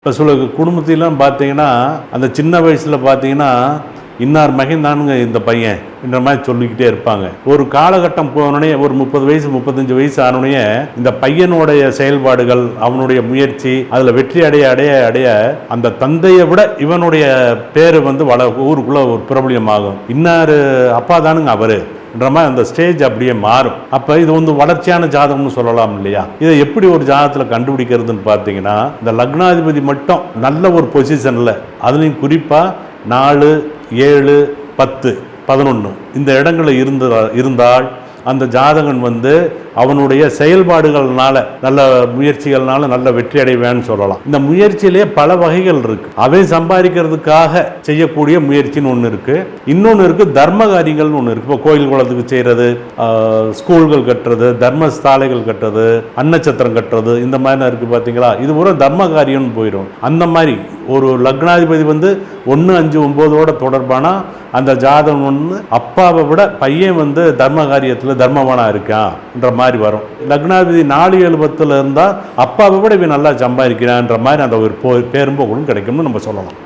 இப்போ சில குடும்பத்திலாம் பார்த்தீங்கன்னா அந்த சின்ன வயசில் பார்த்தீங்கன்னா இன்னார் மகன் தானுங்க இந்த பையன் என்ற மாதிரி சொல்லிக்கிட்டே இருப்பாங்க. ஒரு காலகட்டம் போனோடனே ஒரு 30 வயசு 35 வயசு ஆனோடனே இந்த பையனுடைய செயல்பாடுகள் அவனுடைய முயற்சி அதில் வெற்றி அடைய அடைய அடைய அந்த தந்தையை விட இவனுடைய பேர் வந்து ஊருக்குள்ள ஒரு பிரபலியமாகும். இன்னார் அப்பா தானுங்க அவரு என்ற மாதிரி அந்த ஸ்டேஜ் அப்படியே மாறும். அப்போ இது வந்து வளர்ச்சியான ஜாதகம்னு சொல்லலாம் இல்லையா? இதை எப்படி ஒரு ஜாதகத்தில் கண்டுபிடிக்கிறதுன்னு பார்த்தீங்கன்னா, இந்த லக்னாதிபதி மட்டும் நல்ல ஒரு பொசிஷனில், அதுலேயும் குறிப்பாக 4, 7, 10, 11 இந்த இடங்களில் இருந்தால் அந்த ஜாதகன் வந்து அவனுடைய செயல்பாடுகள்னால நல்ல முயற்சிகள்னால நல்ல வெற்றி அடைவேன்னு சொல்லலாம். இந்த முயற்சியிலே பல வகைகள் இருக்கு. அவை சம்பாதிக்கிறதுக்காக செய்யக்கூடிய முயற்சின்னு ஒன்று இருக்கு. இன்னொன்று இருக்கு தர்ம காரியங்கள்னு ஒன்று இருக்கு. இப்போ கோயில் குளத்துக்கு செய்யறது, ஸ்கூல்கள் கட்டுறது, தர்மஸ்தாலைகள் கட்டுறது, அன்னச்சத்திரம் கட்டுறது, இந்த மாதிரிலாம் இருக்கு பார்த்தீங்களா? இது ஒரு தர்ம காரியம்னு போயிடும். அந்த மாதிரி ஒரு லக்னாதிபதி வந்து 1, 5, 9 தொடர்பான அந்த ஜாதகம் ஒன்று அப்பாவை விட பையன் வந்து தர்ம காரியத்தில் தர்மவானா இருக்கான் என்ற மாதிரி வரும். லக்னாதிபதி 4, 7, 10 இருந்தால் அப்பாவை விட இவன் நல்லா சம்பாதிக்கிறான்ற மாதிரி அந்த ஒரு பேரும்போக்கும் கிடைக்கும்னு நம்ம சொல்லலாம்.